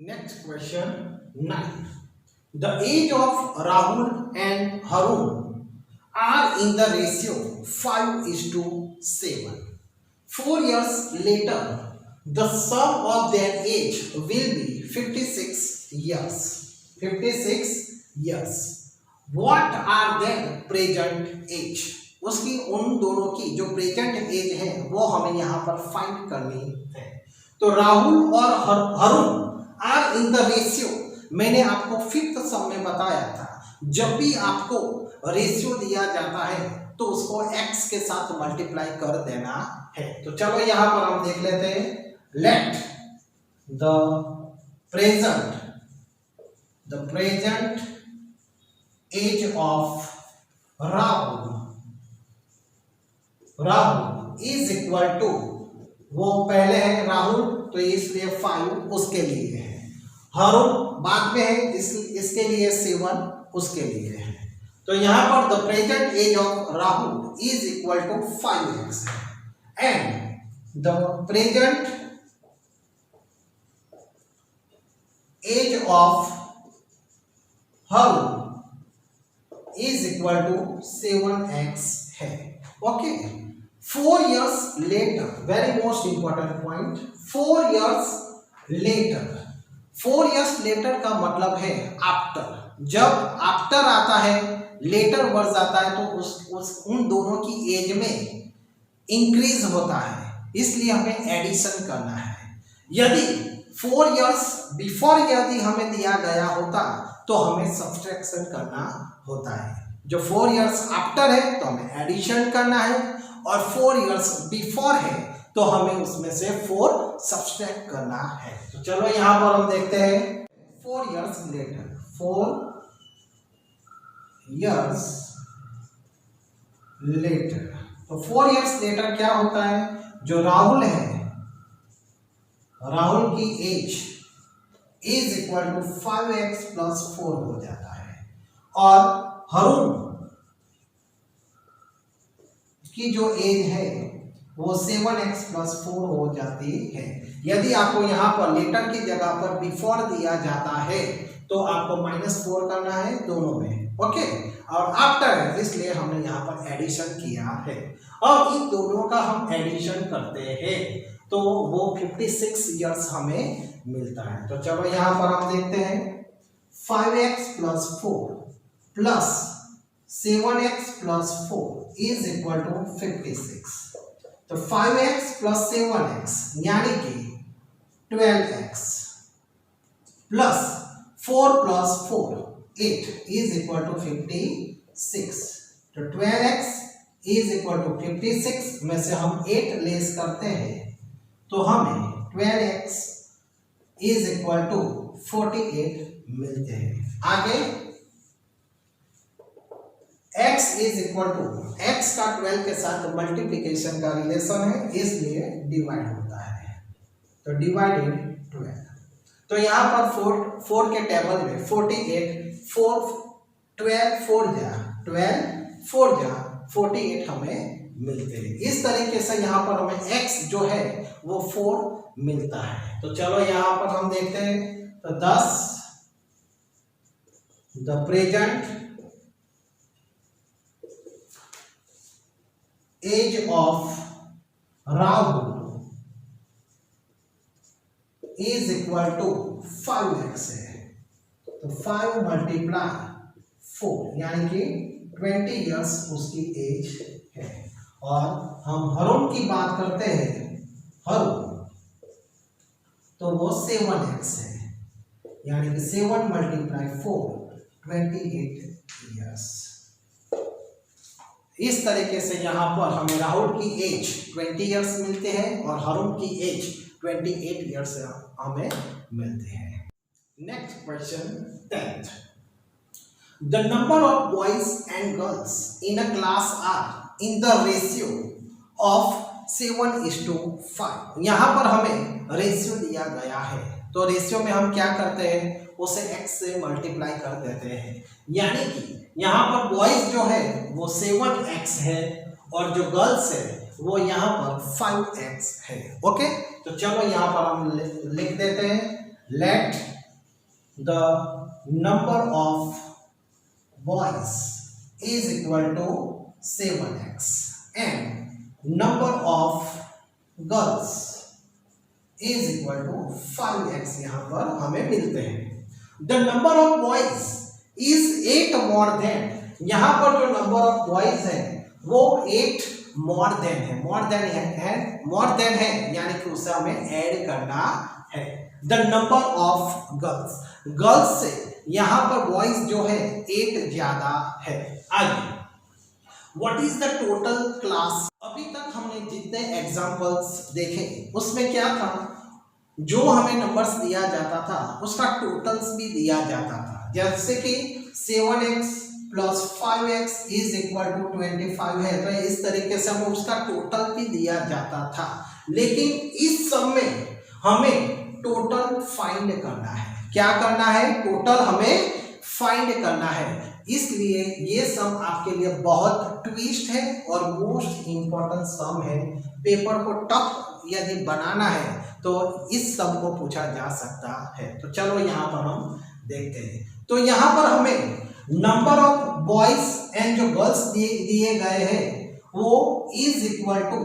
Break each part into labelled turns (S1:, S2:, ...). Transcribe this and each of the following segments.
S1: Next question 9. The age of Rahul and Harun are in the ratio 5:7. 4 years later, the sum of their age will be 56 years. 56 years. What are their present age? उसकी उन दोनों की जो present as है वो हमें यहाँ पर फाइंड करनी है। तो राहुल और Harun are in the ratio, मैंने आपको फिफ्थ सम में बताया था, जब भी आपको रेशियो दिया जाता है तो उसको x के साथ मल्टीप्लाई कर देना है। तो चलो यहां पर हम देख लेते हैं। Let the present age of Rahul is equal to, वो पहले है राहुल तो इसलिए 5 उसके लिए है, हरुण बाद में है इसके लिए 7 उसके लिए है। तो यहां पर the present age of Rahul is equal to 5x and the present age of Harun is equal to 7x है। Okay, 4 years later, very most important point, 4 years later, 4 years later का मतलब है आफ्टर। जब आफ्टर आता है, लेटर वर्ड आता है तो उन दोनों की एज में इंक्रीज होता है, इसलिए हमें एडिशन करना है। यदि 4 years बिफोर यदि हमें दिया गया होता तो हमें सब्सट्रैक्शन करना होता है। जो 4 years आफ्टर है तो हमें एडिशन करना है, और 4 years बिफोर है तो हमें उसमें से 4 सब्सट्रैक्ट करना है। तो चलो यहां पर हम देखते हैं 4 years लेटर। 4 years लेटर, तो 4 years लेटर क्या होता है, जो राहुल है, राहुल की age is equal to 5x plus 4 हो जाता है, और हरुण की जो एज है वो 7x प्लस 4 हो जाती है। यदि आपको यहाँ पर लेटर की जगह पर बिफोर दिया जाता है तो आपको -4 करना है दोनों में, ओके, और आफ्टर है इसलिए हमने यहाँ पर एडिशन किया है। और इन दोनों का हम एडिशन करते हैं तो वो 56 इयर्स हमें मिलता है। तो चलो यहाँ पर हम देखते हैं 5x plus 4 plus 7x plus 4 is equal to 56। तो 5x प्लस 7x यानी कि 12x plus 4 plus 4 8 is equal to 56। तो 12x इज इक्वल टू 56 में से हम 8 लेस करते हैं तो हमें 12x इज इक्वल टू 48 मिलते हैं। आगे x is equal to, x का 12 के साथ मल्टीप्लिकेशन का रिलेशन है इसलिए डिवाइड होता है, तो डिवाइडेड 12। तो यहाँ पर 4 के टेबल में 48 4 12 4 जा 12 4 जा 48 हमें मिलते हैं। इस तरीके से यहाँ पर हमें x जो है वो 4 मिलता है। तो चलो यहाँ पर हम देखते हैं, तो 10 the present age of Rahul is equal to 5x है, तो 5 मल्टीप्लाई 4 यानी कि 20 इयर्स उसकी एज है। और हम हरुण की बात करते हैं, हरुण तो वो 7x है यानी कि 7 मल्टीप्लाई 4 28 इयर्स। इस तरीके से यहाँ पर हमें राहुल की एज 20 इयर्स मिलते हैं और हरुण की एज 28 इयर्स हमें मिलते हैं। Next question 10th। The number of boys and girls in a class are in the ratio of 7:5। यहाँ पर हमें रेशियो दिया गया है, तो रेशियो में हम क्या करते हैं, उसे x से मल्टीप्लाई कर देते हैं, यानी कि यहाँ पर बॉयज जो है वो 7x है और जो गर्ल्स है वो यहाँ पर 5x है। ओके, तो चलो यहाँ पर हम लिख देते हैं let the number of boys is equal to 7x and number of girls is equal to 5x यहाँ पर हमें मिलते हैं। The number of boys is 8 more than, यहाँ पर जो नंबर ऑफ बॉयज है वो 8 मोर देन है, मोर देन है यानी कि उसे हमें ऐड करना है। The number of girls, girls से यहाँ पर बॉयज जो है 8 ज्यादा है। आगे what is the total class, अभी तक हमने जितने एग्जांपल्स देखे उसमें क्या था, जो हमें नंबर्स दिया जाता था उसका टोटल्स भी दिया जाता था। जैसे कि 7x plus 5x is equal to 25 है, तो इस तरीके से हमें उसका टोटल भी दिया जाता था। लेकिन इस सब में हमें टोटल फाइंड करना है। क्या करना है? टोटल हमें फाइंड करना है। इसलिए ये सम आपके लिए बहुत ट्विस्ट है और मोस्ट इंपॉर्टेंट सम है। पेपर को टफ यदि बनाना है तो इस सम को पूछा जा सकता है। तो चलो यहाँ पर हम देखते हैं। तो यहाँ पर हमें नंबर ऑफ बॉयज एंड जो गर्ल्स दिए गए हैं वो इज इक्वल टू,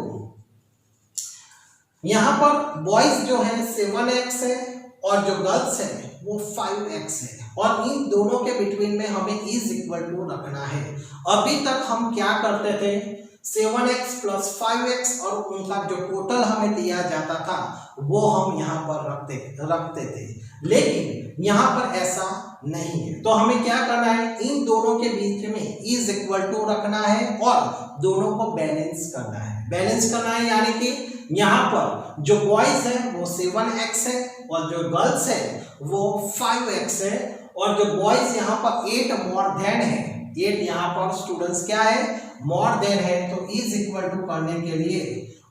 S1: यहाँ पर बॉयज जो है 7x है और जो गर्ल्स है वो 5x है और इन दोनों के बिटवीन में हमें इज इक्वल टू रखना है। अभी तक हम क्या करते थे, 7x प्लस 5x और उनका जो टोटल हमें दिया जाता था वो हम यहाँ पर रखते थे, लेकिन यहाँ पर ऐसा नहीं है। तो हमें क्या करना है, इन दोनों के बीच में इज इक्वल टू रखना है और दोनों को बैलेंस करना है। यानी कि यहाँ पर जो बॉयज है वो 7x है और जो गर्ल्स है वो 5x है और जो बॉयज यहाँ पर 8 मोर देन है, 8 यहाँ पर स्टूडेंट्स क्या है, मोर देन है। तो इज इक्वल टू करने के लिए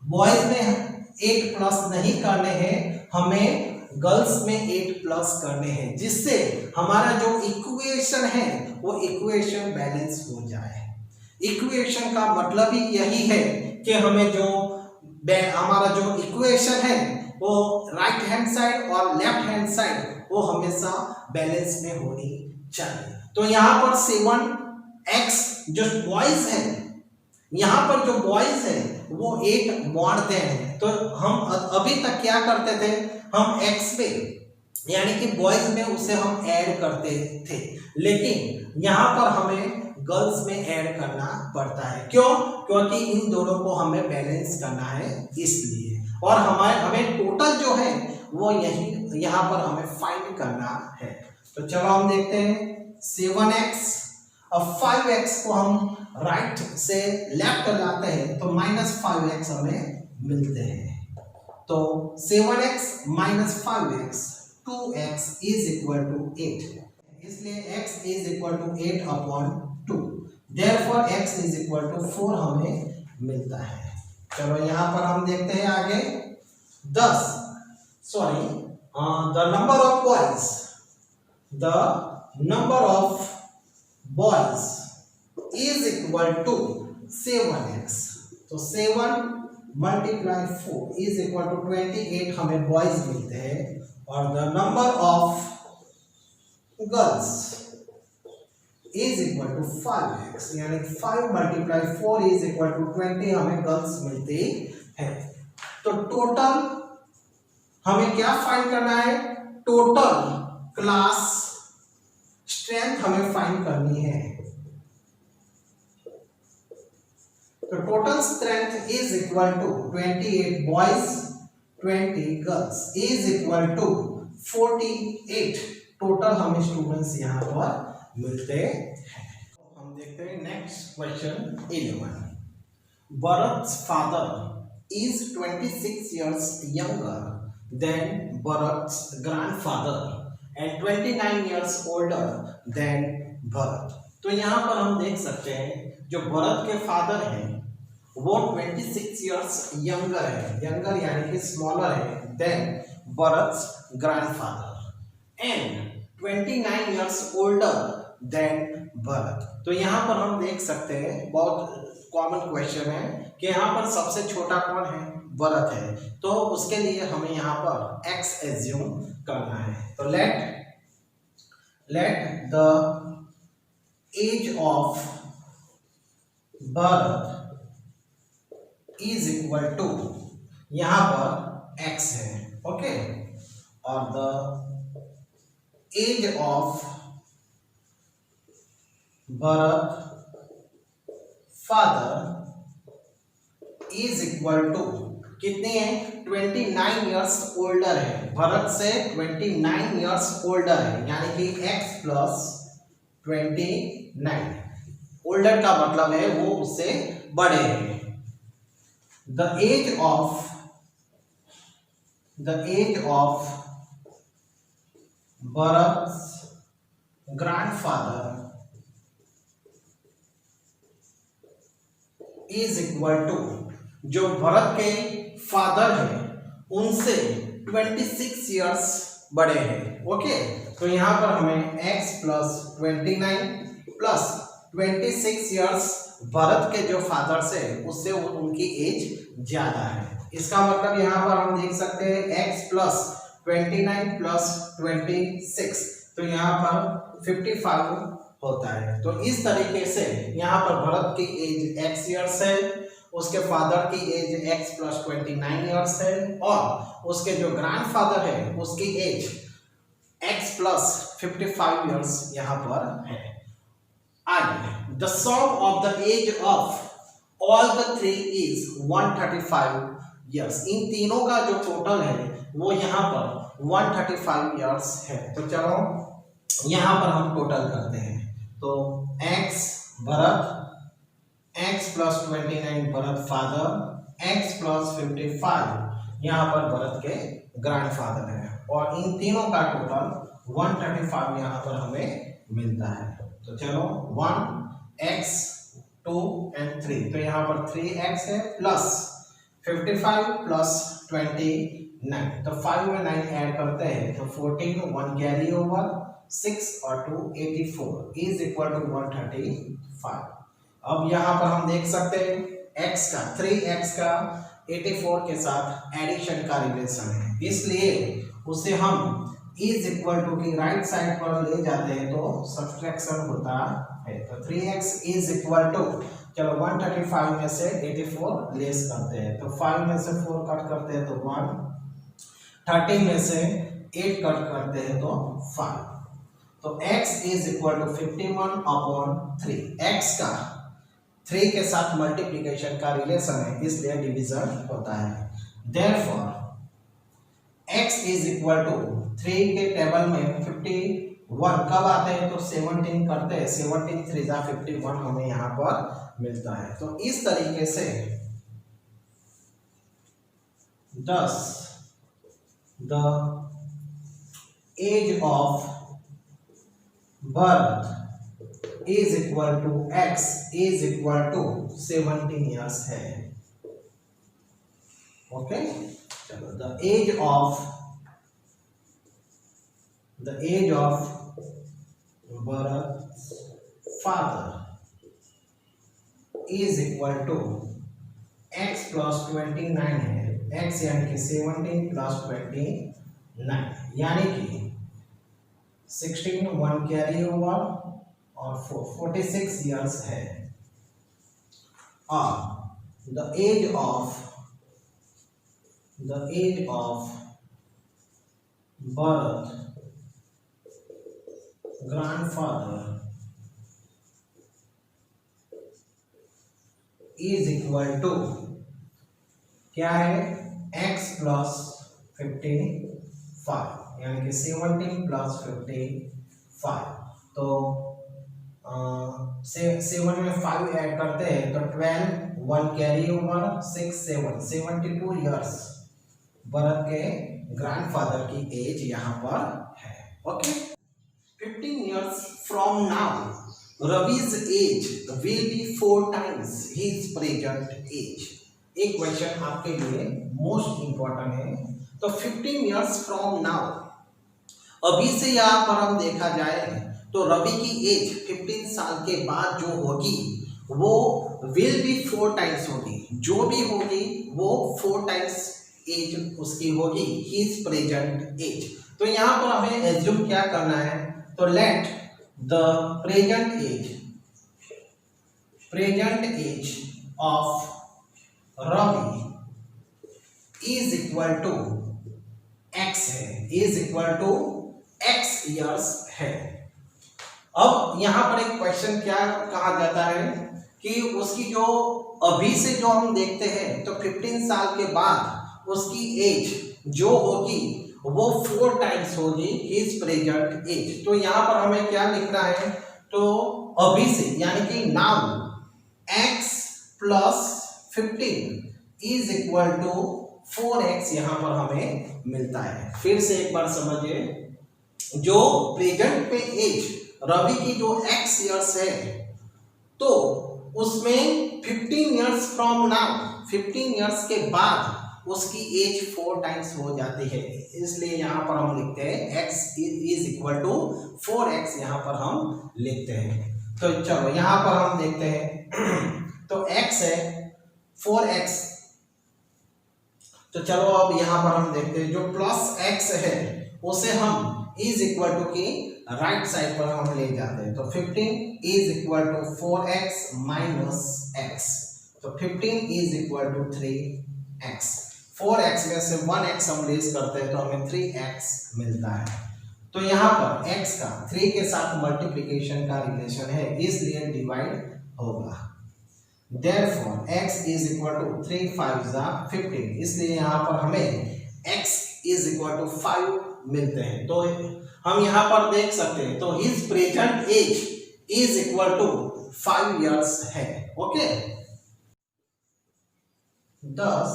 S1: बॉयज में 8 प्लस नहीं करने हैं, हमें गर्ल्स में 8 प्लस करने हैं, जिससे हमारा जो इक्वेशन है वो इक्वेशन बैलेंस हो जाए। इक्वेशन का मतलब ही यही है कि हमें जो हमारा जो इक्वेशन है वो राइट हैंड साइड और लेफ्ट हैंड साइड वो हमेशा बैलेंस में होनी चाहिए। तो यहाँ पर 7x जो बॉयज है, यहाँ पर जो बॉयज है वो 8 मोर देन है। तो हम अभी तक क्या करते थे, हम x पे यानी कि बॉयज में उसे हम ऐड करते थे, लेकिन यहाँ पर हमें गर्ल्स में ऐड करना पड़ता है। क्यों? क्योंकि इन दोनों को हमें बैलेंस करना है इसलिए। और हमें टोटल जो है वो यही यहाँ पर हमें फाइंड करना है। तो चलो हम देखते हैं 7x और 5x को हम राइट से लेफ्ट लाते हैं तो -5x हमें मिलते हैं। तो 7x minus 5x 2x is equal to 8, इसलिए x is equal to 8 upon 2, therefore x is equal to 4 हमें मिलता है। चलो यहाँ पर हम देखते हैं आगे the number of boys is equal to 7x। तो 7 मल्टीप्लाई 4 इज इक्वल टू 28 हमें बॉयज मिलते हैं और the number of girls is equal to 5x, यानी 5 मल्टीप्लाई 4 इज इक्वल टू 20 हमें गर्ल्स मिलती है। तो टोटल हमें क्या फाइंड करना है, टोटल क्लास स्ट्रेंथ हमें फाइंड करनी है। तो total strength is equal to 28 boys 20 girls is equal to 48 total हमें स्टूडेंट्स यहाँ पर मिलते हैं। हम देखते हैं next question 11। Bharat's father is 26 years younger than Bharat's grandfather and 29 years older than Bharat। तो यहाँ पर हम देख सकते हैं जो भरत के फादर हैं वो 26 years younger है, यंगर यानी कि स्मॉलर है than Bharat's grandfather and 29 years older than Bharat. तो यहाँ पर हम देख सकते हैं बहुत कॉमन क्वेश्चन है कि यहाँ पर सबसे छोटा कौन है, भरत है। तो उसके लिए हमें यहाँ पर x एज्यूम करना है। तो let let the age of birth is equal to, यहां पर x है, ओके, और the age of birth father is equal to, कितने हैं, 29 ईयर्स ओल्डर है, भरत से 29 ईयर्स ओल्डर है, यानी कि x प्लस 29, ओल्डर का मतलब है वो उससे बड़े हैं। The age of Bharat grandfather is equal to, जो भरत के फादर है उनसे 26 ईयर्स बड़े हैं, ओके। तो यहां पर हमें x plus 29 plus 26 years Bharat के जो फादर से उससे उनकी एज ज्यादा है, इसका मतलब यहां पर हम देख सकते हैं x प्लस 29 प्लस 26, तो यहां पर 55 होता है। तो इस तरीके से यहाँ पर भरत की एज x ईयर्स है, उसके फादर की एज x प्लस 29 ईयर्स है, और उसके जो ग्रैंडफादर है उसकी एज x प्लस 55 ईयर्स यहाँ पर है। आगे, the sum of the age of all the three is 135 years, इन तीनों का जो टोटल है वो यहाँ पर 135 ईयर्स है। तो चलो यहाँ पर हम टोटल करते हैं, तो x Bharat, x plus 29 Bharat father, x plus 55 यहाँ पर भरत के ग्रैंडफादर है, और इन तीनों का टोटल 135 यहाँ पर हमें मिलता है। तो चलो 1 x 2 and 3, तो यहाँ पर 3x है प्लस 55 प्लस 29, तो 5 में 9 ऐड करते हैं तो 14, 1 कैरी ओवर, 6 और 2 84 इज इक्वल टू 135। अब यहाँ पर हम देख सकते हैं x का 3x का 84 के साथ एडिशन का रिलेशन है, इसलिए उसे हम इज इक्वल टू की राइट साइड पर ले जाते हैं तो सब्ट्रैक्शन होता है। तो 3x इज इक्वल टू, चलो 135 में से 84 लेस करते हैं, तो 5 में से 4 कट करते हैं तो 1, 30 में से 8 कट करते हैं तो 5, तो x is equal to 51 upon 3, x का 3 के साथ मल्टीप्लिकेशन का रिलेशन है, इसलिए डिवीजन होता है। Therefore x is equal to 3 के टेबल में 51 कब आते हैं तो 17 करते हैं, 17 3 जा 51 हमें यहाँ पर मिलता है। तो इस तरीके से 10 the age of birth is equal to x is equal to 17 years है, ओके। चलो the age of birth father is equal to x plus 29 है, x यानी कि 17 प्लस 29, यानी कि 16, 1 कैरी ओवर और 46 ईयर्स है, और the age of birth grandfather is equal to क्या है, x प्लस 55 यानी कि 17 प्लस 55, तो 7 में 5 ऐड करते हैं तो 12, 1 कैरी ओवर, 6 7 72 ईयर्स भरत के ग्रैंडफादर की एज यहाँ पर है, okay. 15 years from now, Ravi's age will be 4 times his present age. एक क्वेश्चन आपके लिए मोस्ट इंपॉर्टेंट है। तो 15 years from now, अभी से यहाँ पर हम देखा जाए तो रवि की एज 15 साल के बाद जो होगी वो will be 4 times होगी, जो भी होगी वो 4 times एज उसकी होगी his present age। तो यहाँ पर हमें एज्यूम क्या करना है, तो let the present age of Ravi is equal to x है, is equal to x years है। अब यहां पर एक क्वेश्चन क्या कहा जाता है कि उसकी जो अभी से जो हम देखते हैं तो 15 साल के बाद उसकी एज जो होगी वो 4 टाइम्स होगी हिज प्रेजेंट एज। तो यहाँ पर हमें क्या लिखना है, तो अभी से यानी कि now x plus 15 is equal to 4x यहाँ पर हमें मिलता है। फिर से एक बार समझिए, जो प्रेजेंट पे एज रवि की जो x ईयर्स है तो उसमें 15 ईयर्स फ्रॉम नाउ, 15 ईयर्स के बाद उसकी एज 4 टाइम्स हो जाती है, इसलिए यहाँ पर हम लिखते हैं x is equal to 4x यहाँ पर हम लिखते हैं। तो चलो यहाँ पर हम देखते हैं तो x है 4x, तो चलो अब यहाँ पर हम देखते हैं जो प्लस x है उसे हम इज इक्वल टू की राइट साइड पर हम ले जाते हैं। तो 15 is equal to 4x minus x, तो 15 is equal to 3x। 4x में से 1x हम लेस करते हैं तो हमें 3x मिलता है। तो यहाँ पर x का 3 के साथ मल्टीप्लिकेशन का रिलेशन है, इसलिए डिवाइड होगा। Therefore x is equal to 3 5 15, इसलिए यहाँ पर हमें x is equal to 5 मिलते हैं। तो हम यहाँ पर देख सकते हैं तो his present age is equal to 5 years है। Okay, thus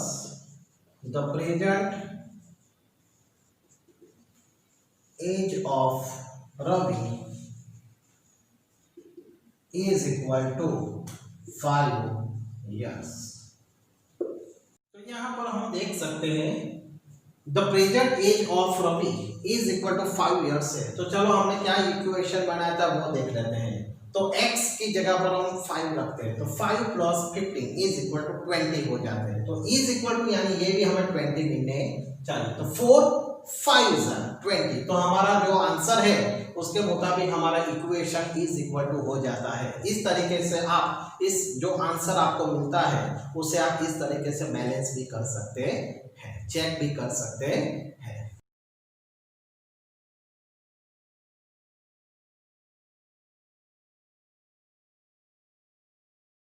S1: the present age of Ravi is equal to 5 years। तो यहाँ पर हम देख सकते हैं the present age of Ravi is equal to 5 years है। तो चलो हमने क्या इक्वेशन बनाया था वो देख लेते हैं। तो x की जगह पर हम 5 रखते हैं तो 5 प्लस 15 इज इक्वल टू 20 हो जाते हैं। तो इज इक्वल टू यानी ये भी हमें 20 मिलने चाहिए। तो 4 5 20, तो हमारा जो आंसर है उसके मुताबिक हमारा इक्वेशन इज इक्वल टू हो जाता है। इस तरीके से आप इस जो आंसर आपको मिलता है उसे आप इस तरीके से बैलेंस भी कर सकते हैं, चेक भी कर सकते हैं।